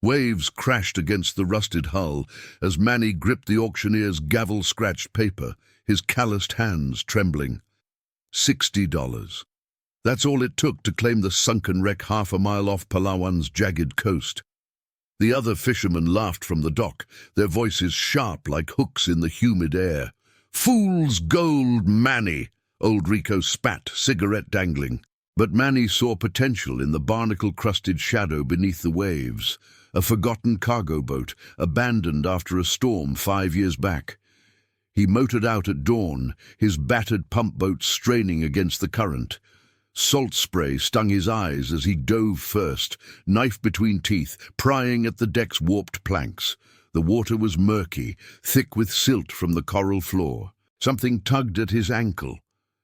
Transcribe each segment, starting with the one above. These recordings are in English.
Waves crashed against the rusted hull as Manny gripped the auctioneer's gavel-scratched paper, his calloused hands trembling. $60. That's all it took to claim the sunken wreck half a mile off Palawan's jagged coast. The other fishermen laughed from the dock, their voices sharp like hooks in the humid air. "Fool's gold, Manny!" Old Rico spat, cigarette dangling. But Manny saw potential in the barnacle-crusted shadow beneath the waves, a forgotten cargo boat, abandoned after a storm 5 years back. He motored out at dawn, his battered pump boat straining against the current. Salt spray stung his eyes as he dove first, knife between teeth, prying at the deck's warped planks. The water was murky, thick with silt from the coral floor. Something tugged at his ankle.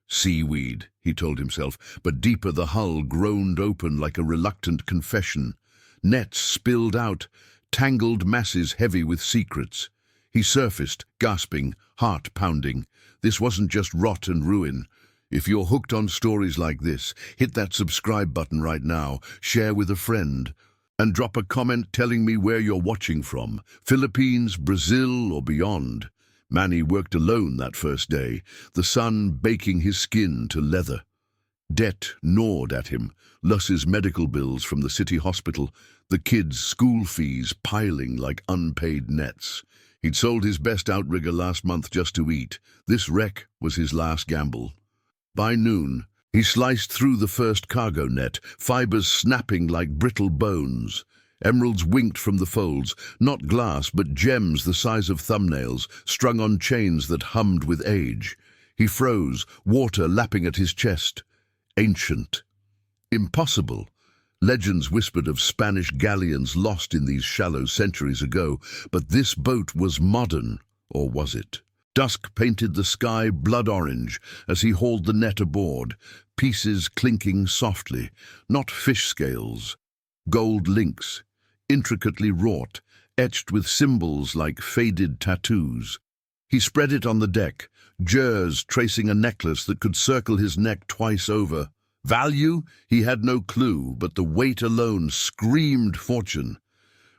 Seaweed, he told himself, but deeper the hull groaned open like a reluctant confession. Nets spilled out, tangled masses heavy with secrets. He surfaced, gasping, heart pounding. This wasn't just rot and ruin. If you're hooked on stories like this, hit that subscribe button right now, share with a friend, and drop a comment telling me where you're watching from, Philippines, Brazil, or beyond. Manny worked alone that first day, the sun baking his skin to leather. Debt gnawed at him, Luss's medical bills from the city hospital, the kids' school fees piling like unpaid nets. He'd sold his best outrigger last month just to eat. This wreck was his last gamble. By noon, he sliced through the first cargo net, fibers snapping like brittle bones. Emeralds winked from the folds, not glass but gems the size of thumbnails, strung on chains that hummed with age. He froze, water lapping at his chest. Ancient. Impossible. Legends whispered of Spanish galleons lost in these shallows centuries ago, but this boat was modern, or was it? Dusk painted the sky blood orange as he hauled the net aboard, pieces clinking softly, not fish scales. Gold links, intricately wrought, etched with symbols like faded tattoos. He spread it on the deck, jers tracing a necklace that could circle his neck twice over. Value? He had no clue, but the weight alone screamed fortune.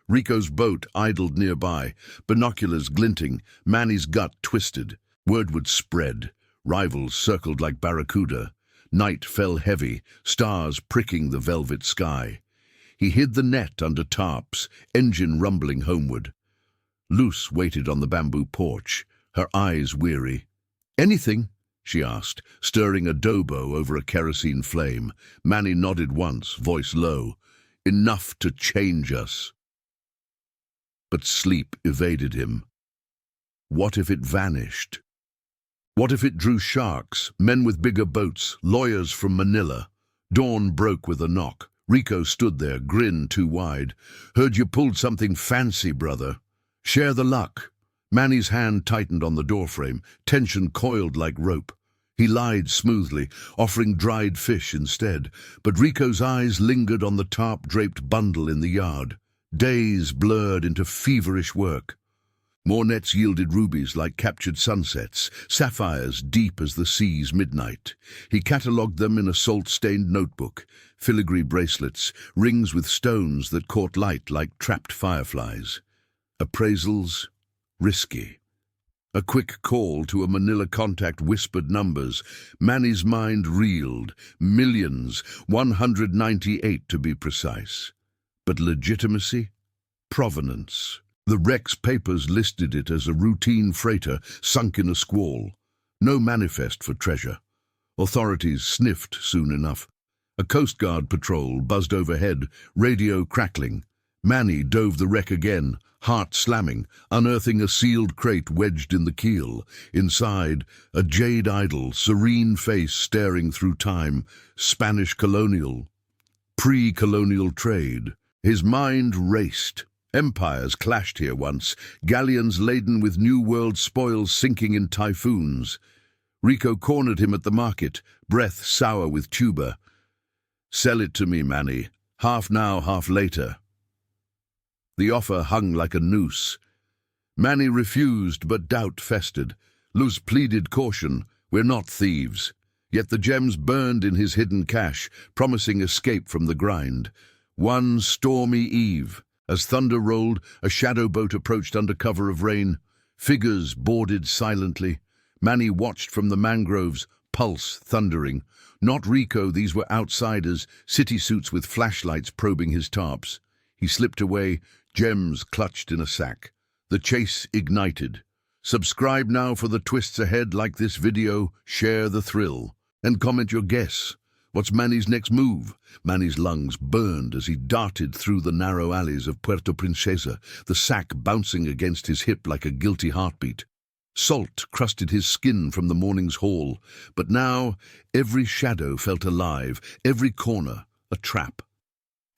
Rico's boat idled nearby, binoculars glinting, Manny's gut twisted. Word would spread. Rivals circled like barracuda. Night fell heavy, stars pricking the velvet sky. He hid the net under tarps, engine rumbling homeward. Luce waited on the bamboo porch, her eyes weary. "Anything?" she asked, stirring adobo over a kerosene flame. Manny nodded once, voice low. "Enough to change us." But sleep evaded him. What if it vanished? What if it drew sharks, men with bigger boats, lawyers from Manila? Dawn broke with a knock. Rico stood there, grin too wide. "Heard you pulled something fancy, brother. Share the luck." Manny's hand tightened on the doorframe, tension coiled like rope. He lied smoothly, offering dried fish instead, but Rico's eyes lingered on the tarp-draped bundle in the yard. Days blurred into feverish work. More nets yielded rubies like captured sunsets, sapphires deep as the sea's midnight. He catalogued them in a salt-stained notebook, filigree bracelets, rings with stones that caught light like trapped fireflies. Appraisals? Risky. A quick call to a Manila contact whispered numbers. Manny's mind reeled. Millions, 198 to be precise. But legitimacy? Provenance. The wreck's papers listed it as a routine freighter sunk in a squall. No manifest for treasure. Authorities sniffed soon enough. A Coast Guard patrol buzzed overhead, radio crackling. Manny dove the wreck again, heart slamming, unearthing a sealed crate wedged in the keel. Inside, a jade idol, serene face staring through time, Spanish colonial, pre-colonial trade. His mind raced. Empires clashed here once, galleons laden with New World spoils sinking in typhoons. Rico cornered him at the market, breath sour with tuba. "Sell it to me, Manny. Half now, half later." The offer hung like a noose. Manny refused, but doubt festered. Luz pleaded caution. "We're not thieves." Yet the gems burned in his hidden cash, promising escape from the grind. One stormy eve, As thunder rolled, a shadow boat approached under cover of rain. Figures boarded silently. Manny watched from the mangroves, pulse thundering. Not Rico, these were outsiders, city suits with flashlights probing his tarps. He slipped away, gems clutched in a sack. The chase ignited. Subscribe now for the twists ahead. Like this video, share the thrill, and comment your guess. What's Manny's next move? Manny's lungs burned as he darted through the narrow alleys of Puerto Princesa, the sack bouncing against his hip like a guilty heartbeat. Salt crusted his skin from the morning's haul, but now every shadow felt alive, every corner a trap.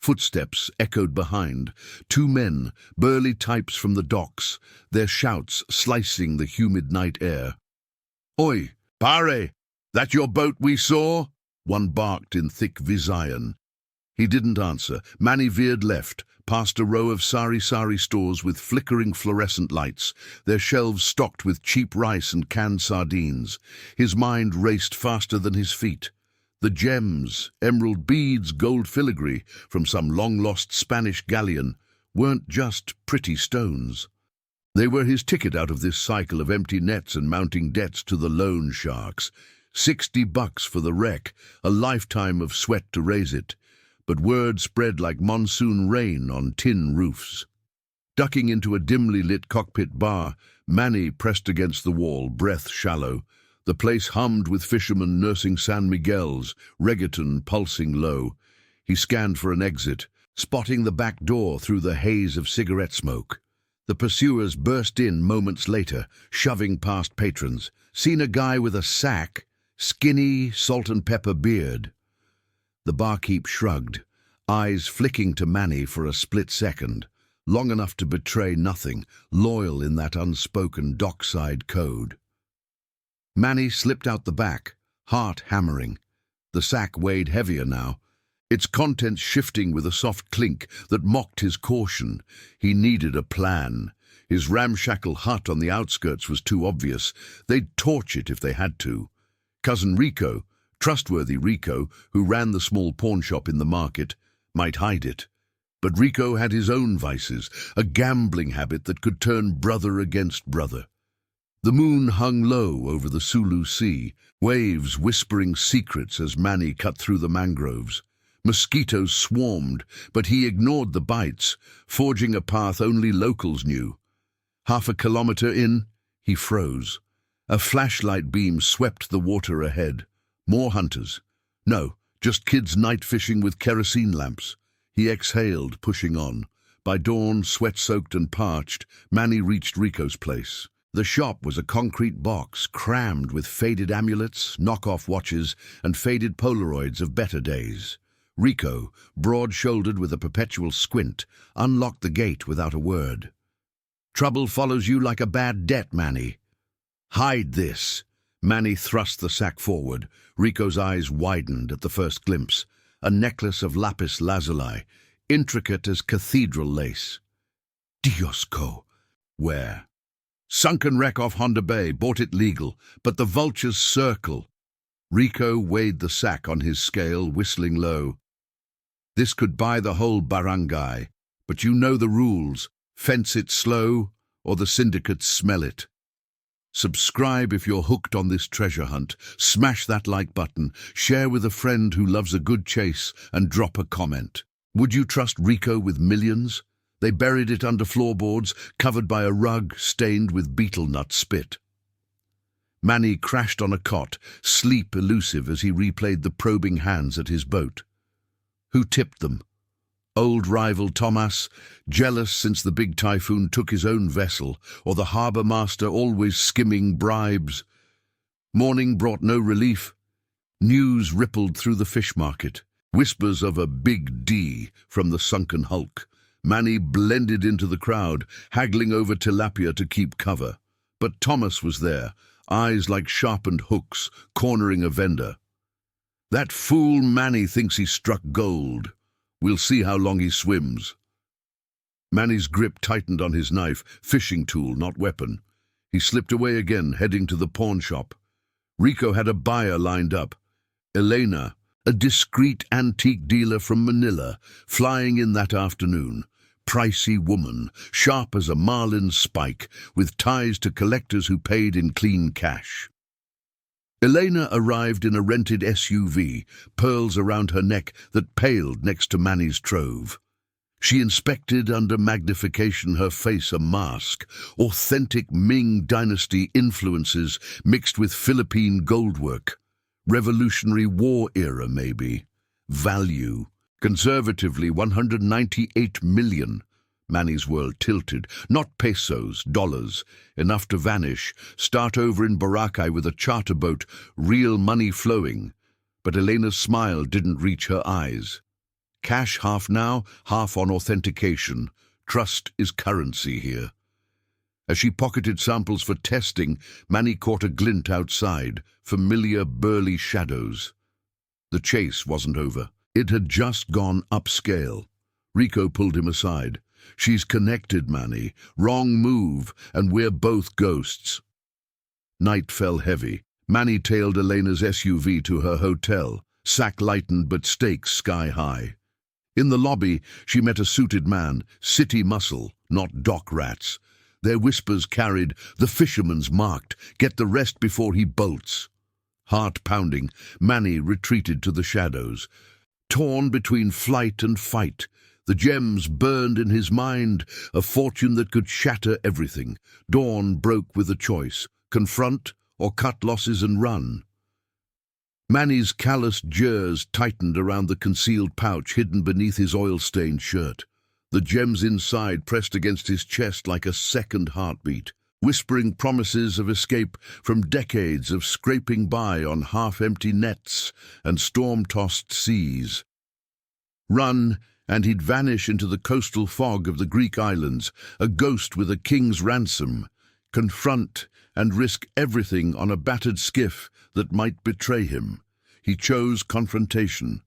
Footsteps echoed behind. Two men, burly types from the docks, their shouts slicing the humid night air. "Oi, pare! That your boat we saw?" One barked in thick Visayan. He didn't answer. Manny veered left, past a row of sari-sari stores with flickering fluorescent lights, their shelves stocked with cheap rice and canned sardines. His mind raced faster than his feet. The gems, emerald beads, gold filigree from some long-lost Spanish galleon weren't just pretty stones. They were his ticket out of this cycle of empty nets and mounting debts to the loan sharks. $60 for the wreck, a lifetime of sweat to raise it. But word spread like monsoon rain on tin roofs. Ducking into a dimly lit cockpit bar, Manny pressed against the wall, breath shallow. The place hummed with fishermen nursing San Miguel's, reggaeton pulsing low. He scanned for an exit, spotting the back door through the haze of cigarette smoke. The pursuers burst in moments later, shoving past patrons. Seen a guy with a sack, skinny, salt and pepper beard. The barkeep shrugged, eyes flicking to Manny for a split second, long enough to betray nothing, loyal in that unspoken dockside code. Manny slipped out the back, heart hammering. The sack weighed heavier now, its contents shifting with a soft clink that mocked his caution. He needed a plan. His ramshackle hut on the outskirts was too obvious. They'd torch it if they had to. Cousin Rico, trustworthy Rico, who ran the small pawn shop in the market, might hide it. But Rico had his own vices, a gambling habit that could turn brother against brother. The moon hung low over the Sulu Sea, waves whispering secrets as Manny cut through the mangroves. Mosquitoes swarmed, but he ignored the bites, forging a path only locals knew. Half a kilometer in, he froze. A flashlight beam swept the water ahead. More hunters. No, just kids night fishing with kerosene lamps. He exhaled, pushing on. By dawn, sweat-soaked and parched, Manny reached Rico's place. The shop was a concrete box crammed with faded amulets, knockoff watches, and faded Polaroids of better days. Rico, broad-shouldered with a perpetual squint, unlocked the gate without a word. "Trouble follows you like a bad debt, Manny." "Hide this." Manny thrust the sack forward. Rico's eyes widened at the first glimpse. A necklace of lapis lazuli, intricate as cathedral lace. "Diosco." "Where?" "Sunken wreck off Honda Bay, bought it legal, but the vultures circle." Rico weighed the sack on his scale, whistling low. "This could buy the whole barangay, but you know the rules. Fence it slow, or the syndicates smell it." Subscribe if you're hooked on this treasure hunt. Smash that like button, share with a friend who loves a good chase, and drop a comment. Would you trust Rico with millions? They buried it under floorboards, covered by a rug stained with beetle nut spit. Manny crashed on a cot, sleep elusive as he replayed the probing hands at his boat. Who tipped them? Old rival Thomas, jealous since the big typhoon took his own vessel, or the harbour master always skimming bribes? Morning brought no relief. News rippled through the fish market, whispers of a big D from the sunken hulk. Manny blended into the crowd, haggling over tilapia to keep cover. But Thomas was there, eyes like sharpened hooks, cornering a vendor. "That fool Manny thinks he struck gold. We'll see how long he swims." Manny's grip tightened on his knife, fishing tool, not weapon. He slipped away again, heading to the pawn shop. Rico had a buyer lined up. Elena, a discreet antique dealer from Manila, flying in that afternoon. pricey woman, sharp as a marlin spike, with ties to collectors who paid in clean cash. Elena arrived in a rented SUV, pearls around her neck that paled next to Manny's trove. She inspected under magnification, her face a mask, authentic Ming Dynasty influences mixed with Philippine goldwork. Revolutionary War era, maybe. Value. Conservatively, 198 million. Manny's world tilted. Not pesos, dollars. Enough to vanish. Start over in Boracay with a charter boat, real money flowing. But Elena's smile didn't reach her eyes. Cash half now, half on authentication. Trust is currency here. As she pocketed samples for testing, Manny caught a glint outside, familiar burly shadows. The chase wasn't over. It had just gone upscale. Rico pulled him aside. She's connected, Manny. Wrong move, and we're both ghosts. Night fell heavy. Manny tailed Elena's SUV to her hotel, sack lightened but stakes sky high. In the lobby, she met a suited man, city muscle, not dock rats. Their whispers carried, "The Fisherman's marked. Get the rest before he bolts." Heart pounding, Manny retreated to the shadows. Torn between flight and fight, the gems burned in his mind, a fortune that could shatter everything. Dawn broke with a choice, confront or cut losses and run. Manny's calloused jaws tightened around the concealed pouch hidden beneath his oil-stained shirt. The gems inside pressed against his chest like a second heartbeat, whispering promises of escape from decades of scraping by on half-empty nets and storm-tossed seas. Run, and he'd vanish into the coastal fog of the Greek islands, a ghost with a king's ransom. Confront and risk everything on a battered skiff that might betray him. He chose confrontation.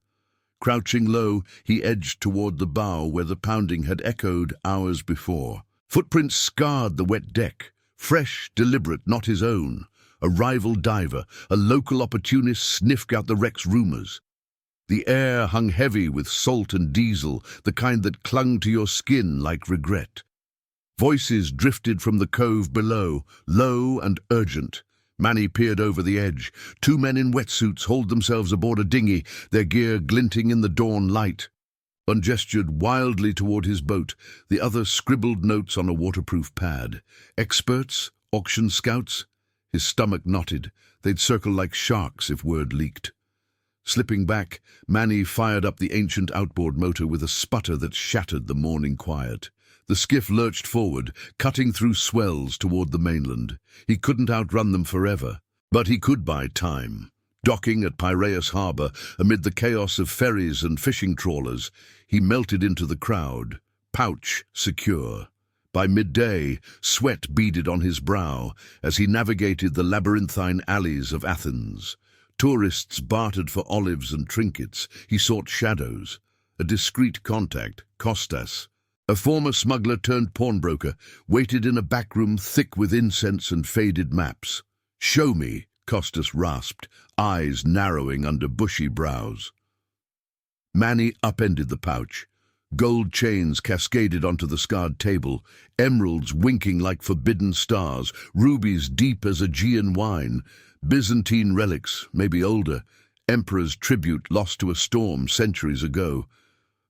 Crouching low, he edged toward the bow where the pounding had echoed hours before. Footprints scarred the wet deck, fresh, deliberate, not his own. A rival diver, a local opportunist sniffed out the wreck's rumors. The air hung heavy with salt and diesel, the kind that clung to your skin like regret. Voices drifted from the cove below, low and urgent. Manny peered over the edge. Two men in wetsuits hauled themselves aboard a dinghy, their gear glinting in the dawn light. One gestured wildly toward his boat, the other scribbled notes on a waterproof pad. Experts? Auction scouts? His stomach knotted. They'd circle like sharks if word leaked. Slipping back, Manny fired up the ancient outboard motor with a sputter that shattered the morning quiet. The skiff lurched forward, cutting through swells toward the mainland. He couldn't outrun them forever, but he could buy time. Docking at Piraeus Harbor, amid the chaos of ferries and fishing trawlers, he melted into the crowd, pouch secure. By midday, sweat beaded on his brow as he navigated the labyrinthine alleys of Athens. Tourists bartered for olives and trinkets. He sought shadows. A discreet contact, Costas, a former smuggler turned pawnbroker, waited in a back room thick with incense and faded maps. "Show me," Costas rasped, eyes narrowing under bushy brows. Manny upended the pouch. Gold chains cascaded onto the scarred table, emeralds winking like forbidden stars, rubies deep as Aegean wine, Byzantine relics, maybe older, emperor's tribute lost to a storm centuries ago.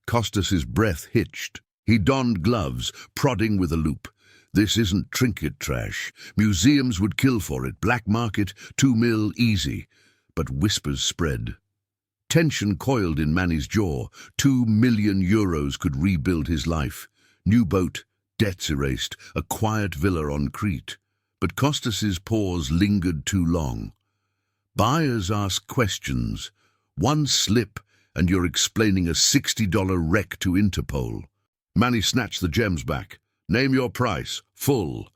Costas's breath hitched. He donned gloves, prodding with a loop. "This isn't trinket trash. Museums would kill for it. Black market, 2 mil, easy." But whispers spread. Tension coiled in Manny's jaw. 2 million euros could rebuild his life. New boat, debts erased, a quiet villa on Crete. But Costas's pause lingered too long. Buyers ask questions. One slip, and you're explaining a $60 wreck to Interpol. Manny snatched the gems back. "Name your price. Full."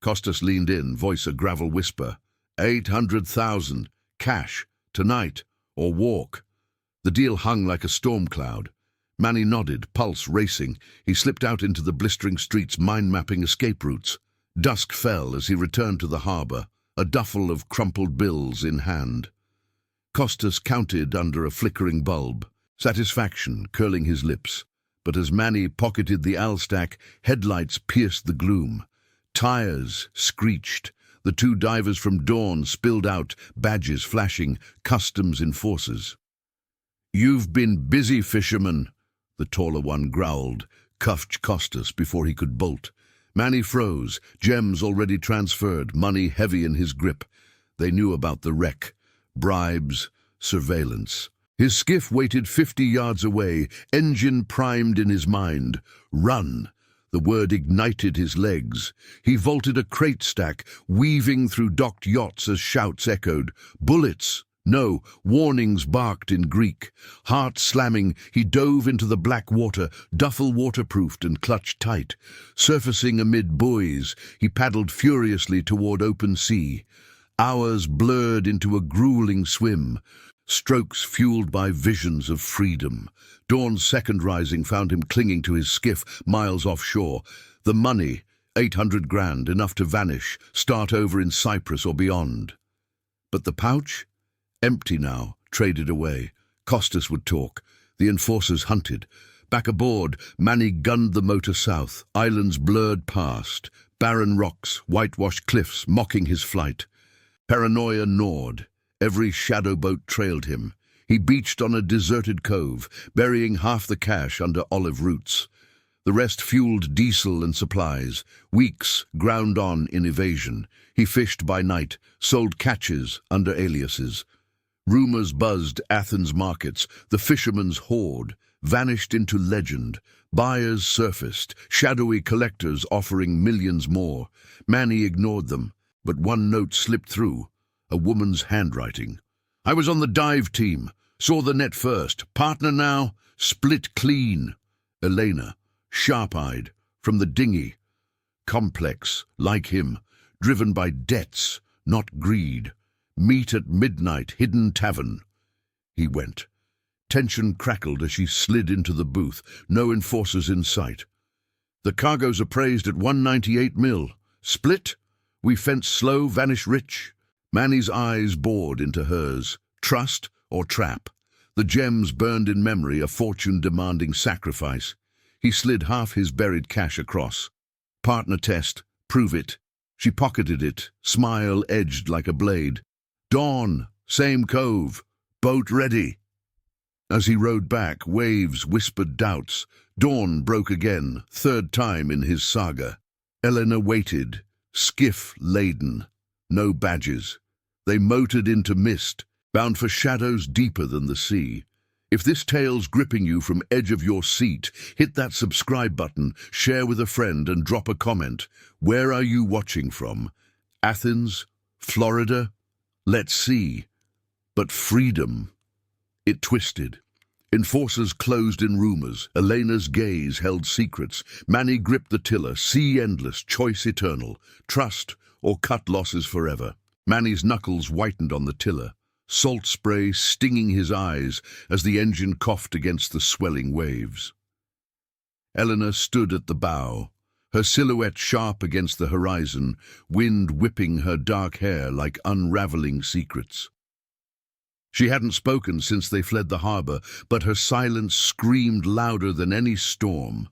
Costas leaned in, voice a gravel whisper. 800,000. Cash. Tonight. Or walk. The deal hung like a storm cloud. Manny nodded, pulse racing. He slipped out into the blistering streets, mind-mapping escape routes. Dusk fell as he returned to the harbor, a duffel of crumpled bills in hand. Costas counted under a flickering bulb, satisfaction curling his lips. But as Manny pocketed the Alstack, headlights pierced the gloom. Tires screeched. The two divers from Dawn spilled out, badges flashing, customs enforcers. "You've been busy, Fisherman," the taller one growled, cuffed Costas before he could bolt. Manny froze, gems already transferred, money heavy in his grip. They knew about the wreck, bribes, surveillance. His skiff waited 50 yards away, engine primed in his mind. Run! The word ignited his legs. He vaulted a crate stack, weaving through docked yachts as shouts echoed. Bullets! No, warnings barked in Greek. Heart slamming, he dove into the black water, duffel waterproofed and clutched tight. Surfacing amid buoys, he paddled furiously toward open sea. Hours blurred into a grueling swim. Strokes fueled by visions of freedom. Dawn's second rising found him clinging to his skiff, miles offshore. The money, 800 grand, enough to vanish, start over in Cyprus or beyond. But the pouch? Empty now, traded away. Costas would talk. The enforcers hunted. Back aboard, Manny gunned the motor south. Islands blurred past. Barren rocks, whitewashed cliffs mocking his flight. Paranoia gnawed. Every shadow boat trailed him. He beached on a deserted cove, burying half the cash under olive roots. The rest fueled diesel and supplies. Weeks ground on in evasion. He fished by night, sold catches under aliases. Rumors buzzed Athens markets. The fisherman's hoard vanished into legend. Buyers surfaced, shadowy collectors offering millions more. Manny ignored them, but one note slipped through, a woman's handwriting. "I was on the dive team. Saw the net first. Partner now. Split clean." Elena, sharp-eyed, from the dinghy. Complex, like him, driven by debts, not greed. Meet at midnight, hidden tavern. He went. Tension crackled as she slid into the booth, no enforcers in sight. "The cargo's appraised at 198 mil. Split? We fence slow, vanish rich." Manny's eyes bored into hers. Trust or trap? The gems burned in memory, a fortune demanding sacrifice. He slid half his buried cash across. "Partner test. Prove it." She pocketed it, smile edged like a blade. "Dawn, same cove. Boat ready." As he rowed back, waves whispered doubts. Dawn broke again, third time in his saga. Elena waited, skiff laden. No badges. They motored into mist, bound for shadows deeper than the sea. If this tale's gripping you from edge of your seat, hit that subscribe button, share with a friend, and drop a comment. Where are you watching from? Athens? Florida? Let's see. But freedom. It twisted. Enforcers closed in rumors. Elena's gaze held secrets. Manny gripped the tiller. Sea endless, choice eternal. Trust or cut losses forever. Manny's knuckles whitened on the tiller. Salt spray stinging his eyes as the engine coughed against the swelling waves. Eleanor stood at the bow, her silhouette sharp against the horizon, wind whipping her dark hair like unraveling secrets. She hadn't spoken since they fled the harbor, but her silence screamed louder than any storm.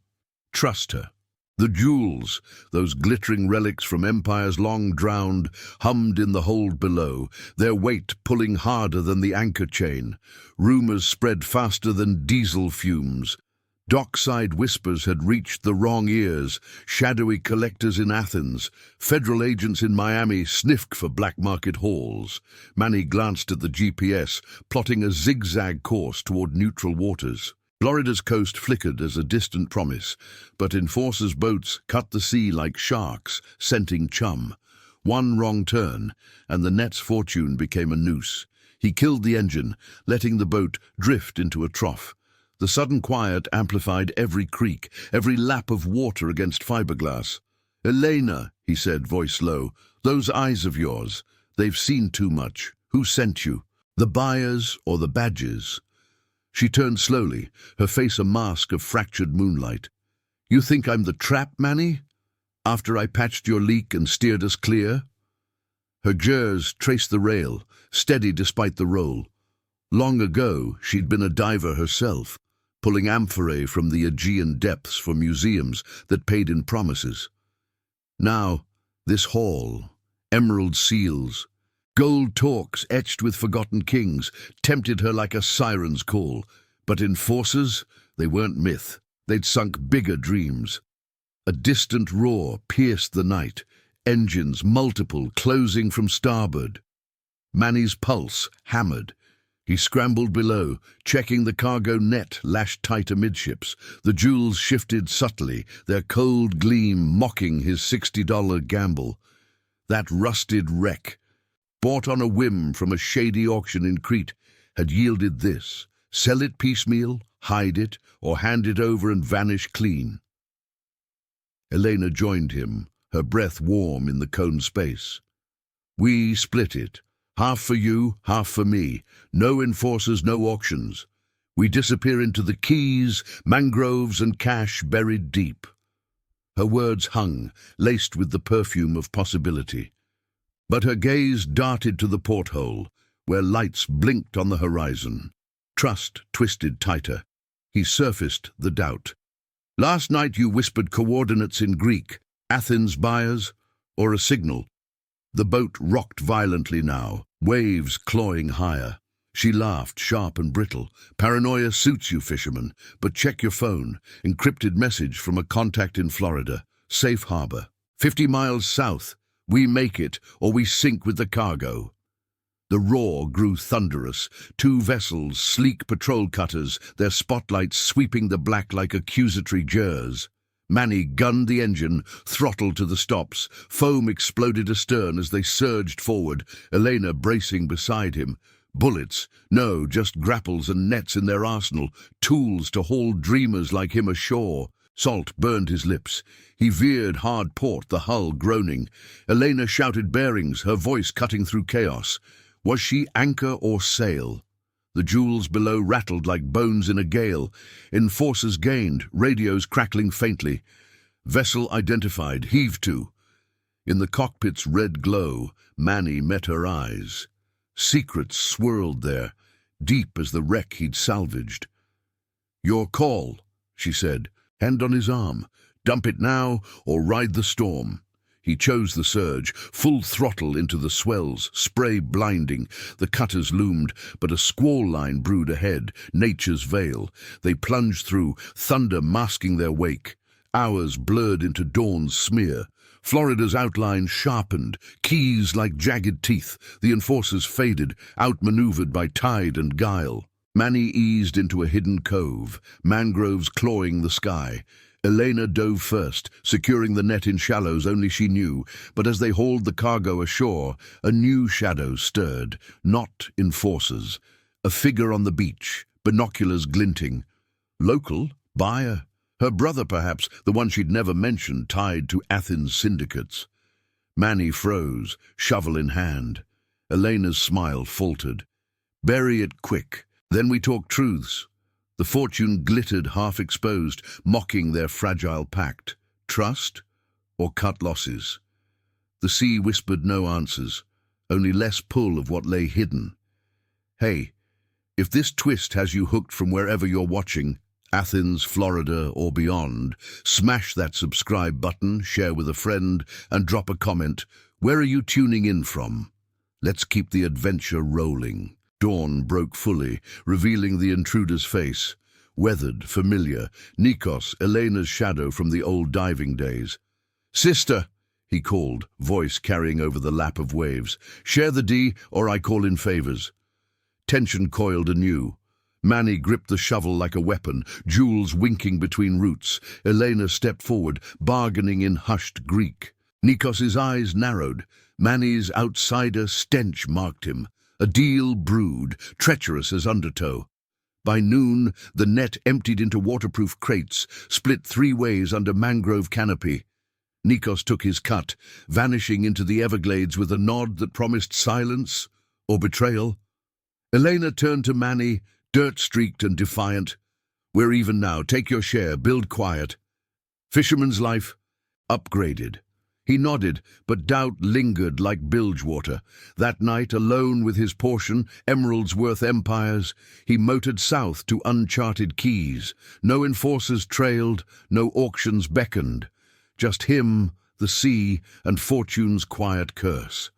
Trust her. The jewels, those glittering relics from empires long drowned, hummed in the hold below, their weight pulling harder than the anchor chain. Rumors spread faster than diesel fumes. Dockside whispers had reached the wrong ears. Shadowy collectors in Athens, federal agents in Miami sniffed for black market hauls. Manny glanced at the GPS, plotting a zigzag course toward neutral waters. Florida's coast flickered as a distant promise, but enforcers' boats cut the sea like sharks, scenting chum. One wrong turn, and the net's fortune became a noose. He killed the engine, letting the boat drift into a trough. The sudden quiet amplified every creak, every lap of water against fiberglass. "Elena," he said, voice low, "those eyes of yours, they've seen too much. Who sent you? The buyers or the badges?" She turned slowly, her face a mask of fractured moonlight. "You think I'm the trap, Manny? After I patched your leak and steered us clear?" Her jers traced the rail, steady despite the roll. Long ago, she'd been a diver herself. pulling amphorae from the Aegean depths for museums that paid in promises. Now, this hall, emerald seals, gold talks etched with forgotten kings, tempted her like a siren's call. But enforcers, they weren't myth. They'd sunk bigger dreams. A distant roar pierced the night, engines multiple closing from starboard. Manny's pulse hammered. He scrambled below, checking the cargo net lashed tight amidships. The jewels shifted subtly, their cold gleam mocking his $60 gamble. That rusted wreck, bought on a whim from a shady auction in Crete, had yielded this. Sell it piecemeal, hide it, or hand it over and vanish clean. Elena joined him, her breath warm in the cone space. We split it. Half for you, half for me. No enforcers, no auctions. We disappear into the keys, mangroves, and cash buried deep. Her words hung, laced with the perfume of possibility. But her gaze darted to the porthole, where lights blinked on the horizon. Trust twisted tighter. He surfaced the doubt. Last night you whispered coordinates in Greek, Athens buyers, or a signal. The boat rocked violently now, waves clawing higher. She laughed, sharp and brittle. Paranoia suits you, fisherman, but check your phone. Encrypted message from a contact in Florida. Safe harbor. 50 miles south. We make it, or we sink with the cargo. The roar grew thunderous. 2 vessels, sleek patrol cutters, their spotlights sweeping the black like accusatory jers. Manny gunned the engine, throttle to the stops. Foam exploded astern as they surged forward, Elena bracing beside him. Bullets? No, just grapples and nets in their arsenal, tools to haul dreamers like him ashore. Salt burned his lips. He veered hard port, the hull groaning. Elena shouted bearings, her voice cutting through chaos. Was she anchor or sail? The jewels below rattled like bones in a gale. Enforcers gained, radios crackling faintly. Vessel identified, heave to. In the cockpit's red glow, Manny met her eyes. Secrets swirled there, deep as the wreck he'd salvaged. Your call, she said, hand on his arm. Dump it now or ride the storm. He chose the surge, full throttle into the swells, spray blinding. The cutters loomed, but a squall line brewed ahead, nature's veil. They plunged through, thunder masking their wake. Hours blurred into dawn's smear. Florida's outline sharpened, keys like jagged teeth. The enforcers faded, outmaneuvered by tide and guile. Manny eased into a hidden cove, mangroves clawing the sky. Elena dove first, securing the net in shallows only she knew, but as they hauled the cargo ashore, a new shadow stirred, not enforcers. A figure on the beach, binoculars glinting. Local? Buyer? Her brother, perhaps, the one she'd never mentioned, tied to Athens syndicates. Manny froze, shovel in hand. Elena's smile faltered. Bury it quick, then we talk truths. The fortune glittered half-exposed, mocking their fragile pact. Trust or cut losses? The sea whispered no answers, only less pull of what lay hidden. Hey, if this twist has you hooked from wherever you're watching, Athens, Florida, or beyond, smash that subscribe button, share with a friend, and drop a comment. Where are you tuning in from? Let's keep the adventure rolling. Dawn broke fully, revealing the intruder's face. Weathered, familiar, Nikos, Elena's shadow from the old diving days. Sister, he called, voice carrying over the lap of waves. Share the D, or I call in favors. Tension coiled anew. Manny gripped the shovel like a weapon, jewels winking between roots. Elena stepped forward, bargaining in hushed Greek. Nikos's eyes narrowed. Manny's outsider stench marked him. A deal brewed, treacherous as undertow. By noon, the net emptied into waterproof crates, split 3 ways under mangrove canopy. Nikos took his cut, vanishing into the Everglades with a nod that promised silence or betrayal. Elena turned to Manny, dirt-streaked and defiant. We're even now. Take your share. Build quiet. Fisherman's life, upgraded. He nodded, but doubt lingered like bilge water. That night, alone with his portion, emeralds worth empires, he motored south to uncharted keys. No enforcers trailed, no auctions beckoned. Just him, the sea, and fortune's quiet curse.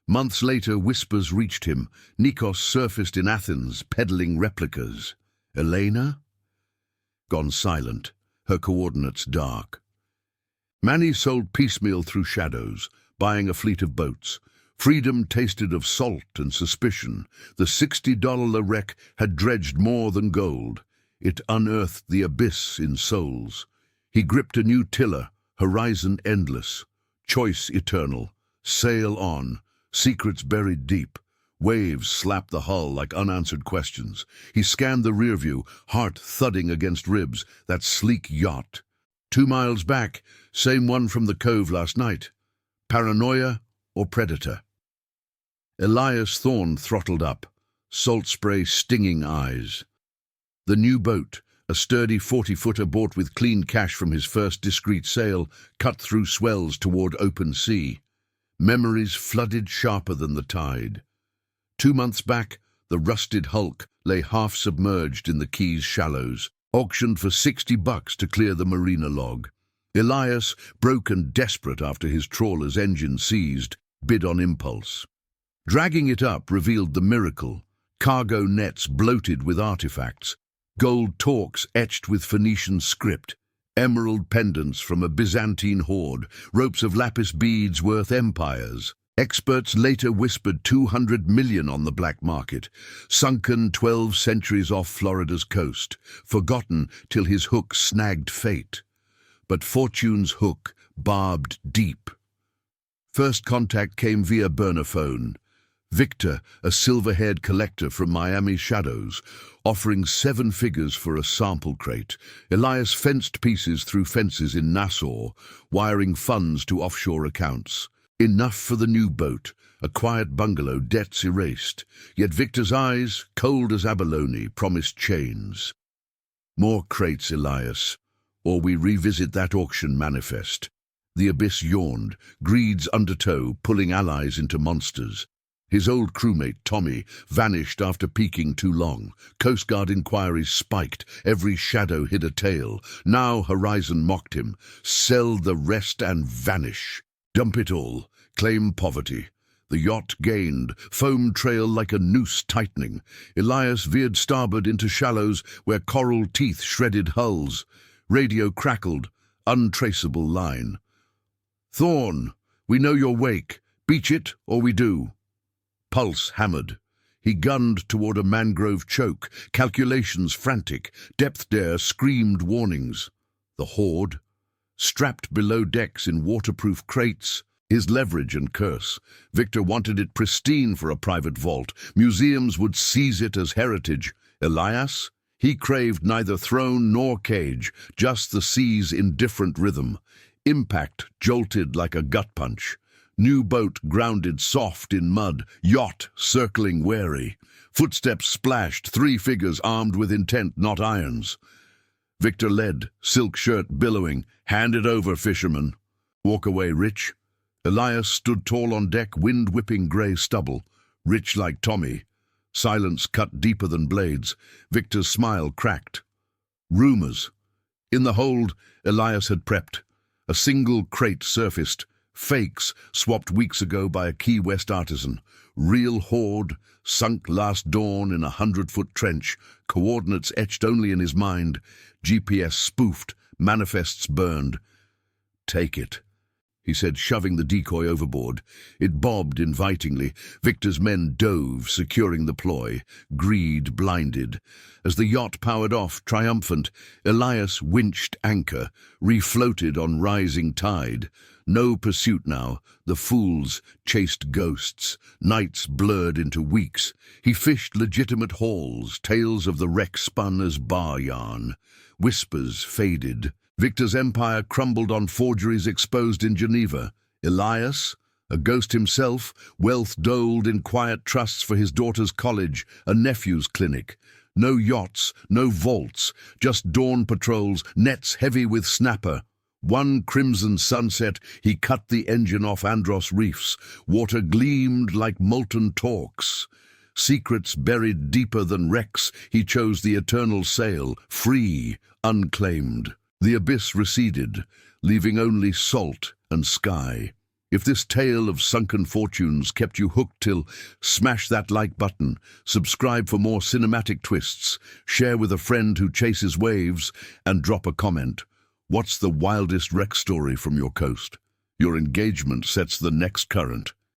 Months later, whispers reached him. Nikos surfaced in Athens, peddling replicas. Elena? Gone silent, her coordinates dark. Manny sold piecemeal through shadows, buying a fleet of boats. Freedom tasted of salt and suspicion. The $60 wreck had dredged more than gold. It unearthed the abyss in souls. He gripped a new tiller, horizon endless, choice eternal. Sail on, secrets buried deep. Waves slapped the hull like unanswered questions. He scanned the rear view, heart thudding against ribs, that sleek yacht. 2 miles back, same one from the cove last night. Paranoia or predator? Elias Thorne throttled up, salt spray stinging eyes. The new boat, a sturdy 40-footer bought with clean cash from his first discreet sail, cut through swells toward open sea. Memories flooded sharper than the tide. 2 months back, the rusted hulk lay half submerged in the quay's shallows, auctioned for $60 to clear the marina log. Elias, broken desperate after his trawler's engine seized, bid on impulse. Dragging it up revealed the miracle: cargo nets bloated with artifacts, gold torques etched with Phoenician script, emerald pendants from a Byzantine hoard, ropes of lapis beads worth empires. Experts later whispered 200 million on the black market, sunken 12 centuries off Florida's coast, forgotten till his hook snagged fate. But fortune's hook barbed deep. First contact came via burner phone. Victor, a silver-haired collector from Miami's shadows, offering 7 figures for a sample crate. Elias fenced pieces through fences in Nassau, wiring funds to offshore accounts. Enough for the new boat, a quiet bungalow, debts erased. Yet Victor's eyes, cold as abalone, promised chains. More crates, Elias, or we revisit that auction manifest. The abyss yawned, greed's undertow pulling allies into monsters. His old crewmate, Tommy, vanished after peaking too long. Coast Guard inquiries spiked, every shadow hid a tail. Now Horizon mocked him. Sell the rest and vanish. Dump it all, claim poverty. The yacht gained, foam trail like a noose tightening. Elias veered starboard into shallows where coral teeth shredded hulls. Radio crackled, untraceable line. Thorne, we know your wake. Beach it, or we do. Pulse hammered. He gunned toward a mangrove choke, calculations frantic. Depth dare screamed warnings. The horde, strapped below decks in waterproof crates, his leverage and curse. Victor wanted it pristine for a private vault. Museums would seize it as heritage. Elias? He craved neither throne nor cage, just the sea's indifferent rhythm. Impact jolted like a gut punch. New boat grounded soft in mud, yacht circling wary. Footsteps splashed, 3 figures armed with intent, not irons. Victor led, silk shirt billowing. Hand it over, Fisherman. Walk away, Rich. Elias stood tall on deck, wind-whipping grey stubble. Rich like Tommy. Silence cut deeper than blades. Victor's smile cracked. Rumors. In the hold, Elias had prepped. A single crate surfaced. Fakes swapped weeks ago by a Key West artisan. Real hoard, sunk last dawn in a 100-foot trench. Coordinates etched only in his mind. GPS spoofed, manifests burned. Take it, he said, shoving the decoy overboard. It bobbed invitingly. Victor's men dove, securing the ploy. Greed blinded. As the yacht powered off, triumphant, Elias winched anchor, refloated on rising tide. No pursuit now. The fools chased ghosts. Nights blurred into weeks. He fished legitimate hauls, tales of the wreck spun as bar yarn. Whispers faded. Victor's empire crumbled on forgeries exposed in Geneva. Elias, a ghost himself, wealth doled in quiet trusts for his daughter's college, a nephew's clinic. No yachts, no vaults, just dawn patrols, nets heavy with snapper. One crimson sunset, he cut the engine off Andros reefs. Water gleamed like molten torques. Secrets buried deeper than wrecks, he chose the eternal sail, free, unclaimed. The abyss receded, leaving only salt and sky. If this tale of sunken fortunes kept you hooked till, smash that like button, subscribe for more cinematic twists, share with a friend who chases waves, and drop a comment. What's the wildest wreck story from your coast? Your engagement sets the next current.